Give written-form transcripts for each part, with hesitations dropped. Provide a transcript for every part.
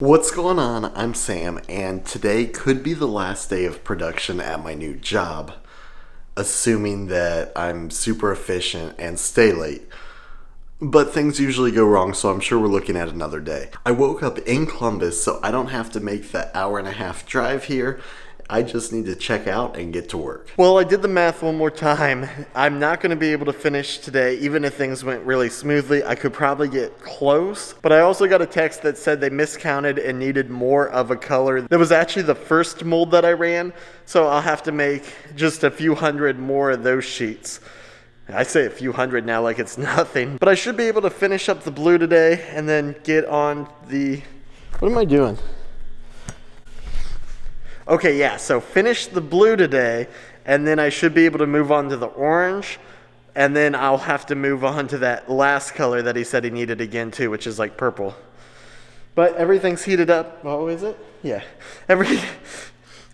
What's going on? I'm Sam, and today could be the last day of production at my new job, assuming that I'm super efficient and stay late. But things usually go wrong, so I'm sure we're looking at another day. I woke up in Columbus, so I don't have to make the hour-and-a-half drive here. I just need to check out and get to work. Well, I did the math one more time. I'm not going to be able to finish today, even if things went really smoothly. I could probably get close, but I also got a text that said they miscounted and needed more of a color. That was actually the first mold that I ran, so I'll have to make just a few hundred more of those sheets. I say a few hundred now like it's nothing, but I should be able to finish up the blue today and then get on the... What am I doing? Okay, yeah, so finish the blue today, and then I should be able to move on to the orange, and then I'll have to move on to that last color that he said he needed again too, which is like purple. But everything's heated up. Oh, is it? Yeah.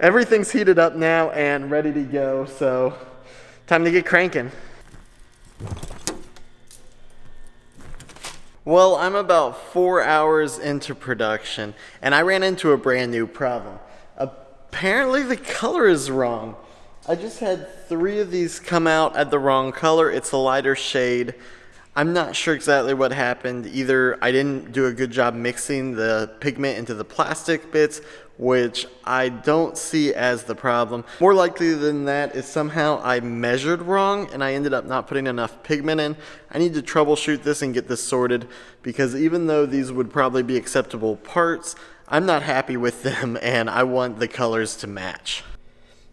Everything's heated up now and ready to go, so time to get cranking. Well, I'm about 4 hours into production, and I ran into a brand new problem. Apparently the color is wrong. I just had 3 of these come out at the wrong color. It's a lighter shade. I'm not sure exactly what happened. Either I didn't do a good job mixing the pigment into the plastic bits, which I don't see as the problem. More likely than that is somehow I measured wrong and I ended up not putting enough pigment in. I need to troubleshoot this and get this sorted, because even though these would probably be acceptable parts, I'm not happy with them and I want the colors to match.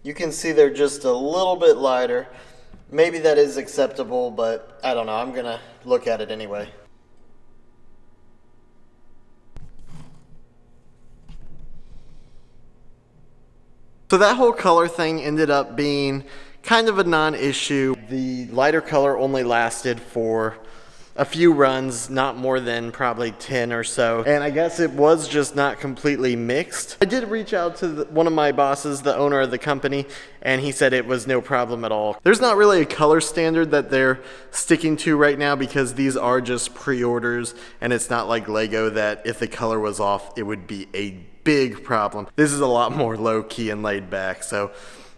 You can see they're just a little bit lighter. Maybe that is acceptable, but I don't know. I'm gonna look at it anyway. So that whole color thing ended up being kind of a non-issue. The lighter color only lasted for a few runs, not more than probably 10 or so. And I guess it was just not completely mixed. I did reach out to one of my bosses, the owner of the company, and he said it was no problem at all. There's not really a color standard that they're sticking to right now, because these are just pre-orders, and it's not like Lego that if the color was off, it would be a big problem. This is a lot more low-key and laid back. So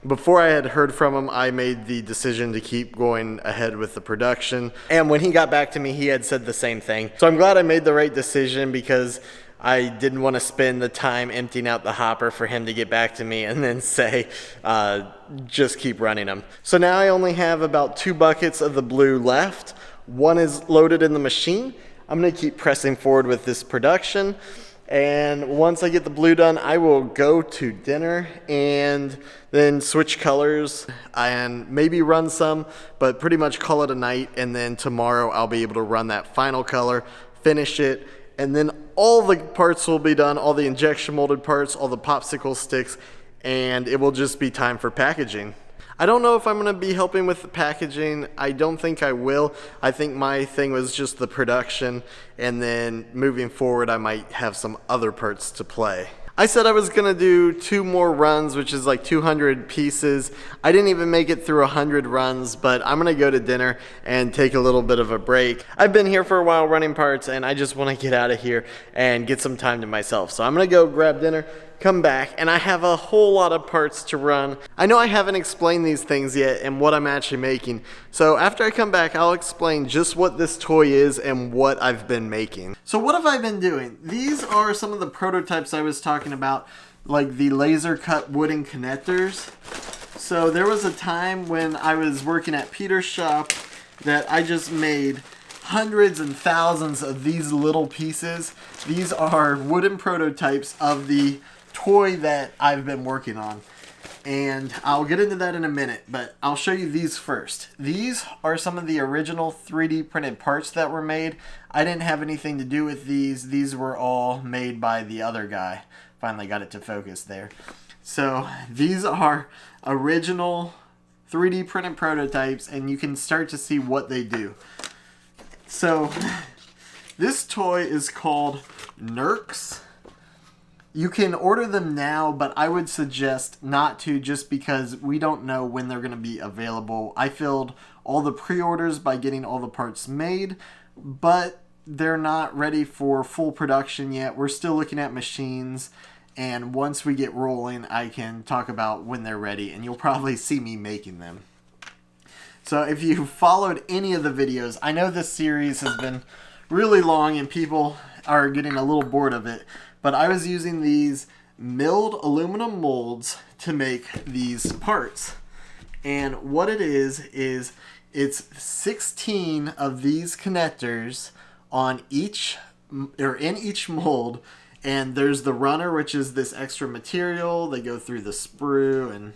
before I had heard from him, I made the decision to keep going ahead with the production. And when he got back to me, he had said the same thing. So I'm glad I made the right decision, because I didn't want to spend the time emptying out the hopper for him to get back to me and then say, just keep running them. So now I only have about 2 buckets of the blue left. 1 is loaded in the machine. I'm going to keep pressing forward with this production. And once I get the blue done, I will go to dinner and then switch colors and maybe run some, but pretty much call it a night. And then tomorrow I'll be able to run that final color, finish it, and then all the parts will be done, all the injection molded parts, all the popsicle sticks, and it will just be time for packaging. I don't know if I'm going to be helping with the packaging. I don't think I will. I think my thing was just the production, and then moving forward I might have some other parts to play. I said I was going to do 2 more runs, which is like 200 pieces. I didn't even make it through 100 runs, but I'm going to go to dinner and take a little bit of a break. I've been here for a while running parts, and I just want to get out of here and get some time to myself. So I'm going to go grab dinner, come back, and I have a whole lot of parts to run. I know I haven't explained these things yet and what I'm actually making. So after I come back, I'll explain just what this toy is and what I've been making. So what have I been doing? These are some of the prototypes I was talking about, like the laser cut wooden connectors. So there was a time when I was working at Peter's shop that I just made hundreds and thousands of these little pieces. These are wooden prototypes of the toy that I've been working on, and I'll get into that in a minute, but I'll show you these first. These are some of the original 3D printed parts that were made. I didn't have anything to do with these. These were all made by the other guy. Finally got it to focus there. So these are original 3D printed prototypes, and you can start to see what they do. So this toy is called Nerks. You can order them now, but I would suggest not to, just because we don't know when they're going to be available. I filled all the pre-orders by getting all the parts made, but they're not ready for full production yet. We're still looking at machines, and once we get rolling, I can talk about when they're ready, and you'll probably see me making them. So if you followed any of the videos, I know this series has been really long and people are getting a little bored of it, but I was using these milled aluminum molds to make these parts. And what it is it's 16 of these connectors on each, or in each mold, and there's the runner, which is this extra material. They go through the sprue, and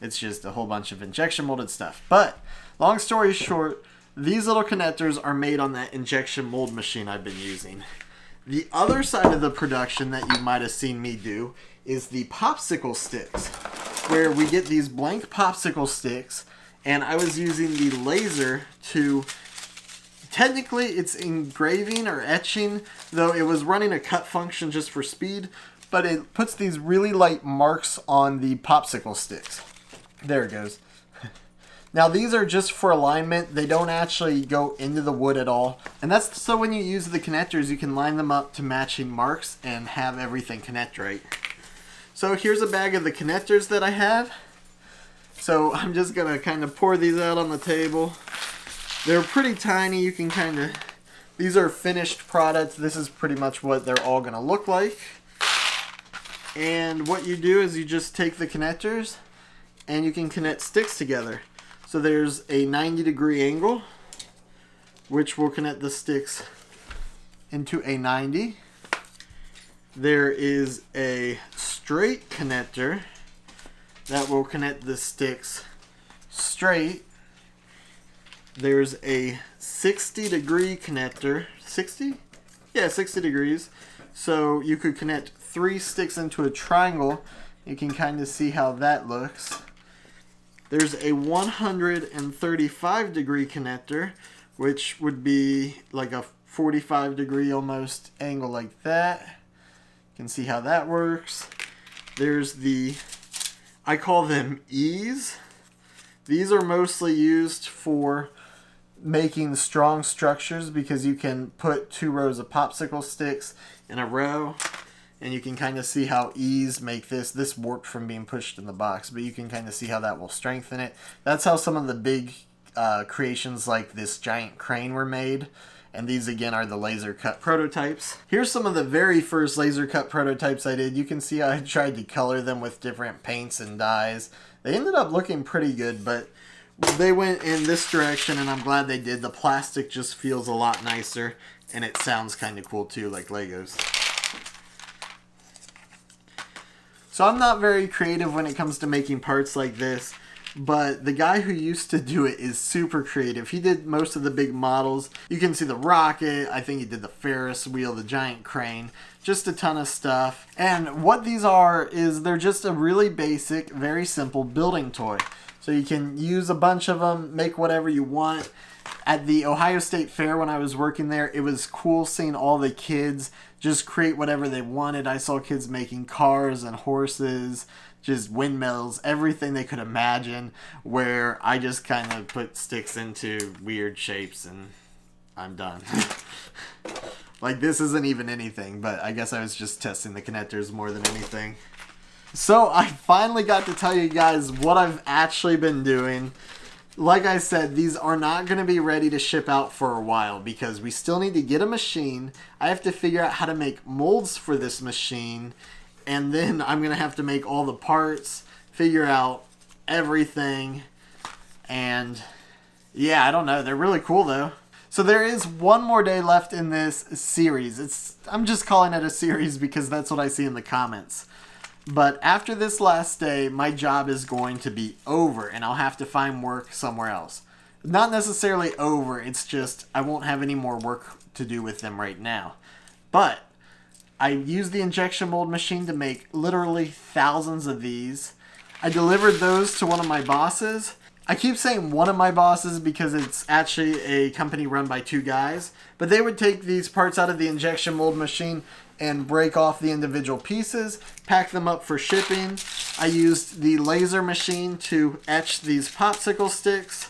it's just a whole bunch of injection molded stuff. But long story short, these little connectors are made on that injection mold machine I've been using. The other side of the production that you might have seen me do is the popsicle sticks, where we get these blank popsicle sticks, and I was using the laser to, technically it's engraving or etching, though it was running a cut function just for speed, but it puts these really light marks on the popsicle sticks. There it goes. Now these are just for alignment. They don't actually go into the wood at all. And that's so when you use the connectors, you can line them up to matching marks and have everything connect right. So here's a bag of the connectors that I have. So I'm just gonna kind of pour these out on the table. They're pretty tiny. You can kind of, these are finished products. This is pretty much what they're all gonna look like. And what you do is you just take the connectors and you can connect sticks together. So there's a 90-degree angle, which will connect the sticks into a 90. There is a straight connector that will connect the sticks straight. There's a 60-degree connector. 60? Yeah, 60 degrees. So you could connect 3 sticks into a triangle. You can kind of see how that looks. There's a 135-degree connector, which would be like a 45-degree almost angle like that. You can see how that works. There's the, I call them E's. These are mostly used for making strong structures because you can put 2 rows of popsicle sticks in a row. And you can kind of see how E's make this warped from being pushed in the box, but you can kind of see how that will strengthen it. That's how some of the big creations like this giant crane were made. And these again are the laser cut prototypes. Here's some of the very first laser cut prototypes I did. You can see I tried to color them with different paints and dyes. They ended up looking pretty good, but they went in this direction and I'm glad they did. The plastic just feels a lot nicer and it sounds kind of cool too, like Legos. So I'm not very creative when it comes to making parts like this, but the guy who used to do it is super creative. He did most of the big models. You can see the rocket, I think he did the Ferris wheel, the giant crane, just a ton of stuff. And what these are is they're just a really basic, very simple building toy. So you can use a bunch of them, make whatever you want. At the Ohio State Fair when I was working there, it was cool seeing all the kids just create whatever they wanted. I saw kids making cars and horses, just windmills, everything they could imagine, where I just kind of put sticks into weird shapes and I'm done. Like this isn't even anything, but I guess I was just testing the connectors more than anything. So I finally got to tell you guys what I've actually been doing. Like I said, these are not going to be ready to ship out for a while because we still need to get a machine. I have to figure out how to make molds for this machine, and then I'm going to have to make all the parts, figure out everything, and yeah, I don't know. They're really cool though. So there is one more day left in this series. I'm just calling it a series because that's what I see in the comments. But after this last day, my job is going to be over and I'll have to find work somewhere else. Not necessarily over, it's just I won't have any more work to do with them right now. But I used the injection mold machine to make literally thousands of these. I delivered those to one of my bosses. I keep saying one of my bosses because it's actually a company run by 2 guys. But they would take these parts out of the injection mold machine and break off the individual pieces, pack them up for shipping. I used the laser machine to etch these popsicle sticks,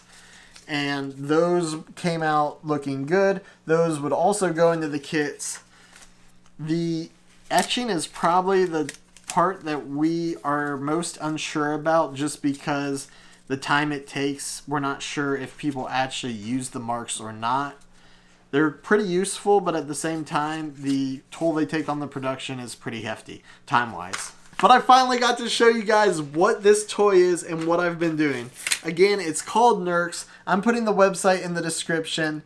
and those came out looking good. Those would also go into the kits. The etching is probably the part that we are most unsure about, just because the time it takes, we're not sure if people actually use the marks or not. They're pretty useful, but at the same time, the toll they take on the production is pretty hefty, time-wise. But I finally got to show you guys what this toy is and what I've been doing. Again, it's called Nerks. I'm putting the website in the description.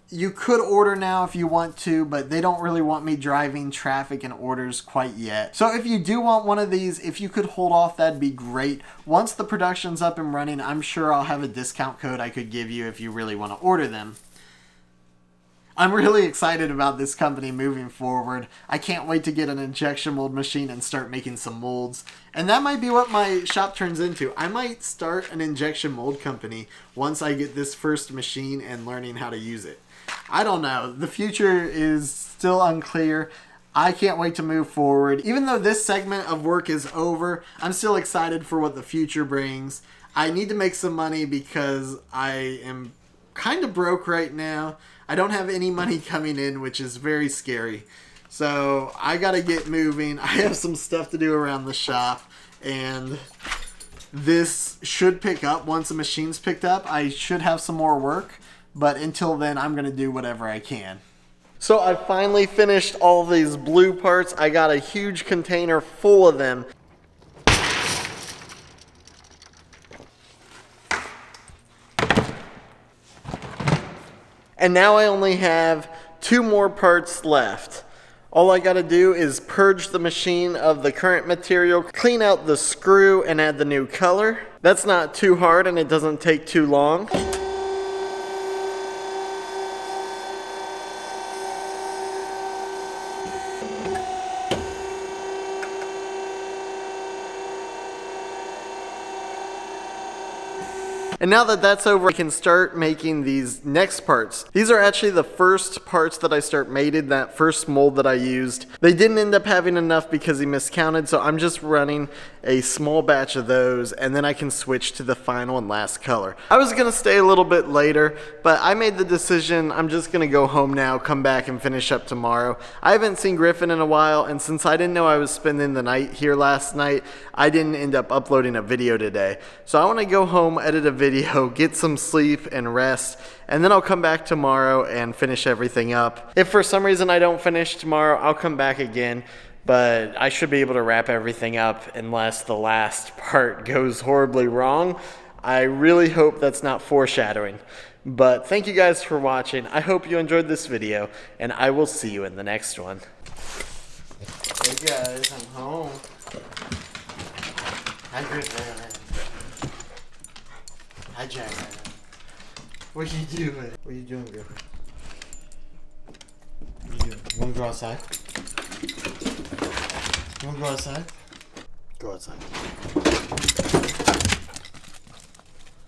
You could order now if you want to, but they don't really want me driving traffic and orders quite yet. So if you do want one of these, if you could hold off, that'd be great. Once the production's up and running, I'm sure I'll have a discount code I could give you if you really want to order them. I'm really excited about this company moving forward. I can't wait to get an injection mold machine and start making some molds. And that might be what my shop turns into. I might start an injection mold company once I get this first machine and learning how to use it. I don't know. The future is still unclear. I can't wait to move forward. Even though this segment of work is over, I'm still excited for what the future brings. I need to make some money because I am kind of broke right now. I don't have any money coming in, which is very scary. So I gotta get moving. I have some stuff to do around the shop, and this should pick up once the machine's picked up. I should have some more work, but until then, I'm gonna do whatever I can. So I finally finished all these blue parts. I got a huge container full of them. And now I only have 2 more parts left. All I gotta do is purge the machine of the current material, clean out the screw, and add the new color. That's not too hard and it doesn't take too long. And now that that's over, I can start making these next parts. These are actually the first parts that I start mating, that first mold that I used. They didn't end up having enough because he miscounted, so I'm just running a small batch of those, and then I can switch to the final and last color. I was gonna stay a little bit later, but I made the decision I'm just gonna go home now, come back and finish up tomorrow. I haven't seen Griffin in a while, and since I didn't know I was spending the night here last night, I didn't end up uploading a video today. So I wanna go home, edit a video, get some sleep and rest, and then I'll come back tomorrow and finish everything up. If for some reason I don't finish tomorrow, I'll come back again, but I should be able to wrap everything up unless the last part goes horribly wrong. I really hope that's not foreshadowing. But thank you guys for watching. I hope you enjoyed this video, and I will see you in the next one. Hey guys, I'm home. Hi Griffin. Hi Jackson. What you doing? What you doing, Griffin? What you doing? You wanna go outside? You wanna go outside? Go outside.